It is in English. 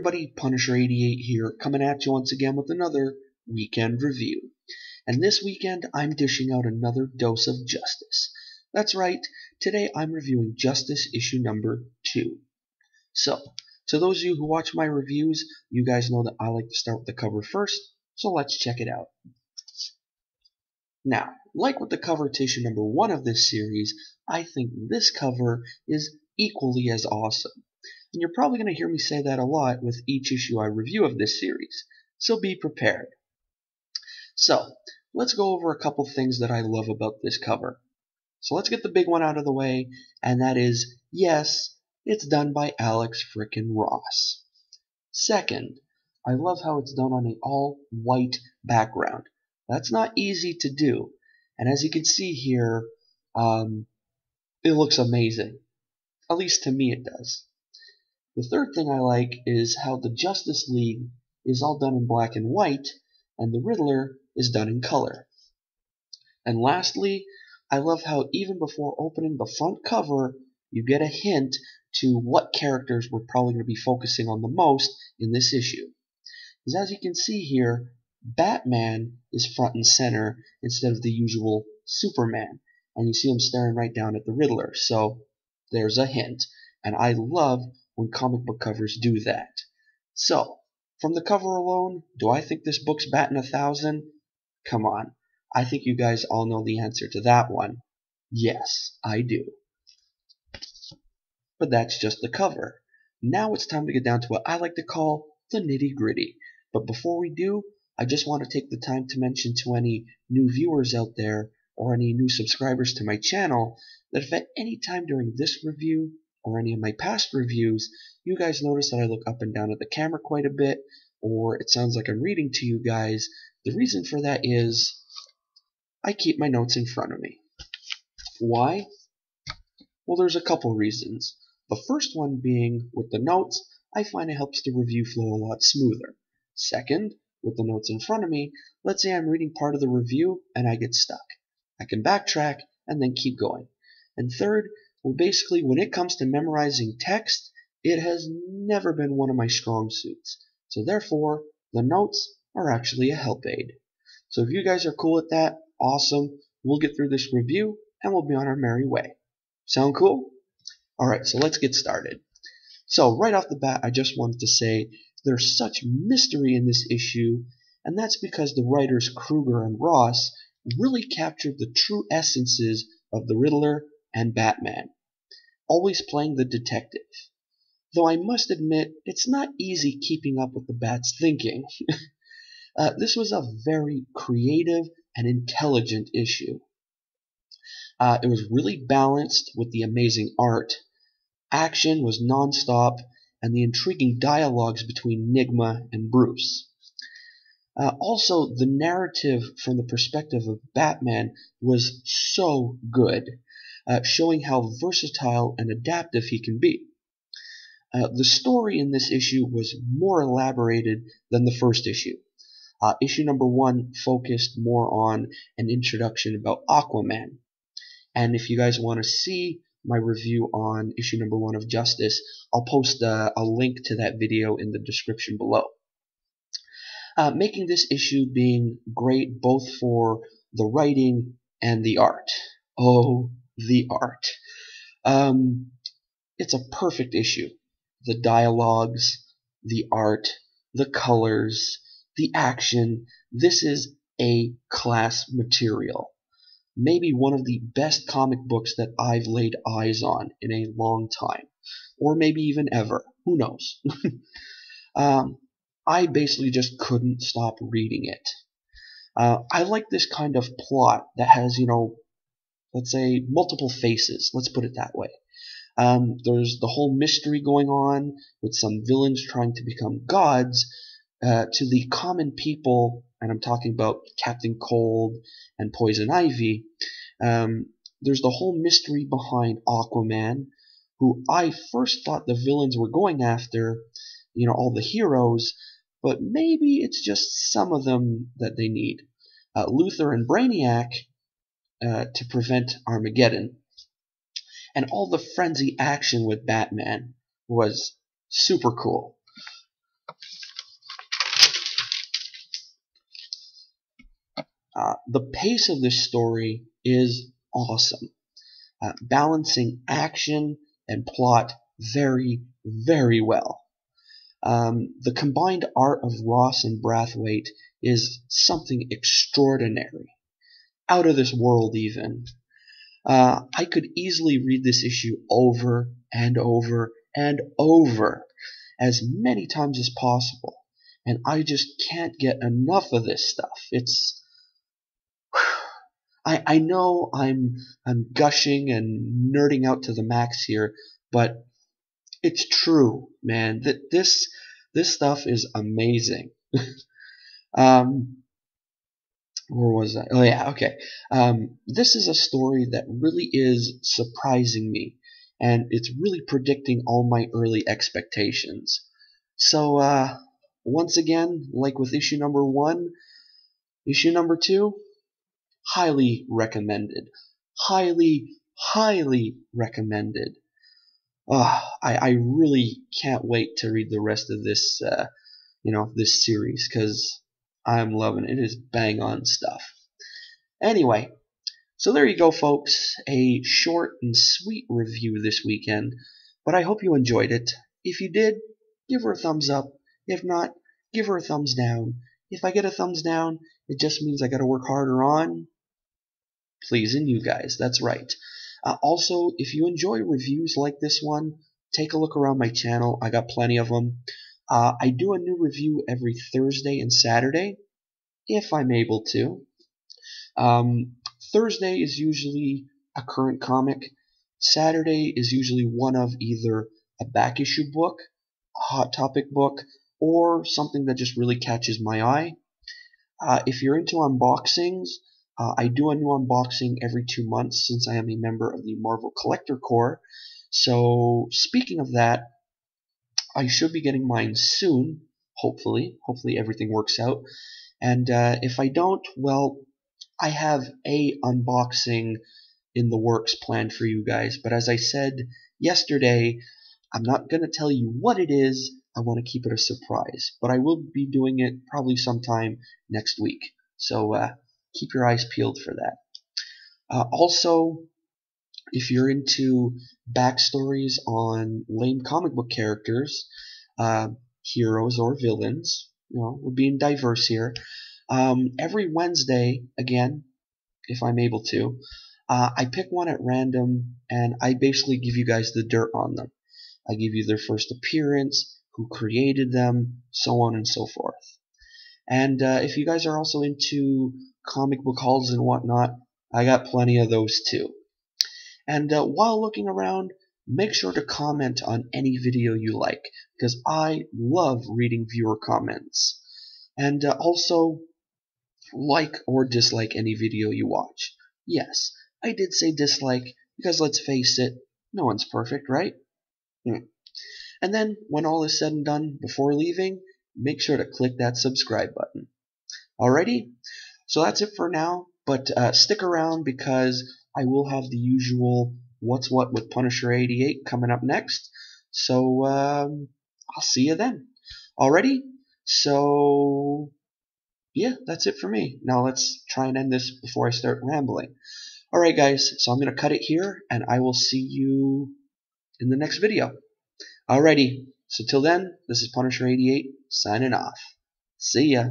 everybody, Punisher88 here, coming at you once again with another weekend review. And this weekend, I'm dishing out another dose of justice. That's right, today I'm reviewing Justice issue number 2. So, to those of you who watch my reviews, you guys know that I like to start with the cover first, so let's check it out. Now, like with the cover to issue number 1 of this series, I think this cover is equally as awesome. And you're probably going to hear me say that a lot with each issue I review of this series, so be prepared. So, let's go over a couple things that I love about this cover. So let's get the big one out of the way, and that is, yes, it's done by Alex frickin' Ross. Second, I love how it's done on an all-white background. That's not easy to do, and as you can see here, it looks amazing. At least to me it does. The third thing I like is how the Justice League is all done in black and white, and the Riddler is done in color. And lastly, I love how even before opening the front cover, you get a hint to what characters we're probably going to be focusing on the most in this issue. Because as you can see here, Batman is front and center instead of the usual Superman, and you see him staring right down at the Riddler, so there's a hint. And I love when comic book covers do that. So, from the cover alone, do I think this book's batting 1,000? Come on, I think you guys all know the answer to that one. Yes, I do. But that's just the cover. Now it's time to get down to what I like to call the nitty-gritty. But before we do, I just want to take the time to mention to any new viewers out there or any new subscribers to my channel that if at any time during this review or any of my past reviews, you guys notice that I look up and down at the camera quite a bit, or it sounds like I'm reading to you guys, the reason for that is I keep my notes in front of me. Why? Well, there's a couple reasons. The first one being, with the notes, I find it helps the review flow a lot smoother. Second, with the notes in front of me, let's say I'm reading part of the review and I get stuck. I can backtrack and then keep going. And third, well, basically, when it comes to memorizing text, it has never been one of my strong suits. So therefore, the notes are actually a help aid. So if you guys are cool with that, awesome. We'll get through this review and we'll be on our merry way. Sound cool? Alright, so let's get started. So right off the bat, I just wanted to say there's such mystery in this issue, and that's because the writers Kruger and Ross really captured the true essences of the Riddler and Batman, always playing the detective. Though I must admit, it's not easy keeping up with the Bat's thinking. This was a very creative and intelligent issue. It was really balanced with the amazing art. Action was non-stop, and the intriguing dialogues between Nigma and Bruce. Also, the narrative from the perspective of Batman was so good, showing how versatile and adaptive he can be. The story in this issue was more elaborated than the first issue. Issue number 1 focused more on an introduction about Aquaman. And if you guys want to see my review on issue number 1 of Justice, I'll post a link to that video in the description below. Making this issue being great both for the writing and the art. Oh, the art. It's a perfect issue. The dialogues, the art, the colors, the action. This is A-class material. Maybe one of the best comic books that I've laid eyes on in a long time. Or maybe even ever. Who knows? I basically just couldn't stop reading it. I like this kind of plot that has, let's say multiple faces. Let's put it that way. There's the whole mystery going on with some villains trying to become gods, to the common people, and I'm talking about Captain Cold and Poison Ivy. There's the whole mystery behind Aquaman, who I first thought the villains were going after, all the heroes, but maybe it's just some of them that they need. Luthor and Brainiac to prevent Armageddon. And all the frenzy action with Batman was super cool. The pace of this story is awesome, balancing action and plot very, very well. The combined art of Ross and Brathwaite is something extraordinary, out of this world even. I could easily read this issue over and over and over as many times as possible, and I just can't get enough of this stuff. I know I'm gushing and nerding out to the max here, but it's true, man. That this stuff is amazing. um, where was I? Oh yeah, okay. This is a story that really is surprising me, and it's really predicting all my early expectations. So once again, like with issue number 1, issue number 2, highly recommended. Highly, highly recommended. I really can't wait to read the rest of this, this series, because I'm loving it. It is bang on stuff. Anyway, so there you go, folks. A short and sweet review this weekend, but I hope you enjoyed it. If you did, give her a thumbs up. If not, give her a thumbs down. If I get a thumbs down, it just means I gotta work harder on pleasing you guys. That's right. Also, if you enjoy reviews like this one, take a look around my channel. I got plenty of them. I do a new review every Thursday and Saturday, if I'm able to. Thursday is usually a current comic. Saturday is usually one of either a back issue book, a hot topic book, or something that just really catches my eye. If you're into unboxings, I do a new unboxing every 2 months since I am a member of the Marvel Collector Corps. So speaking of that, I should be getting mine soon, hopefully. Hopefully everything works out. And if I don't, well, I have a unboxing in the works planned for you guys. But as I said yesterday, I'm not going to tell you what it is. I want to keep it a surprise. But I will be doing it probably sometime next week. So keep your eyes peeled for that. Also, if you're into backstories on lame comic book characters, heroes or villains, we're being diverse here. Every Wednesday, again, if I'm able to, I pick one at random, and I basically give you guys the dirt on them. I give you their first appearance, who created them, so on and so forth. And if you guys are also into comic book hauls and whatnot, I got plenty of those too. And while looking around, make sure to comment on any video you like, because I love reading viewer comments. And also, like or dislike any video you watch. Yes, I did say dislike, because let's face it, no one's perfect, right? And then, when all is said and done, before leaving, make sure to click that subscribe button. Alrighty? So that's it for now, but stick around because I will have the usual What's What with Punisher 88 coming up next. So I'll see you then. Alrighty? So yeah, that's it for me. Now let's try and end this before I start rambling. Alright guys, so I'm going to cut it here, and I will see you in the next video. Alrighty, so till then, this is Punisher 88 signing off. See ya.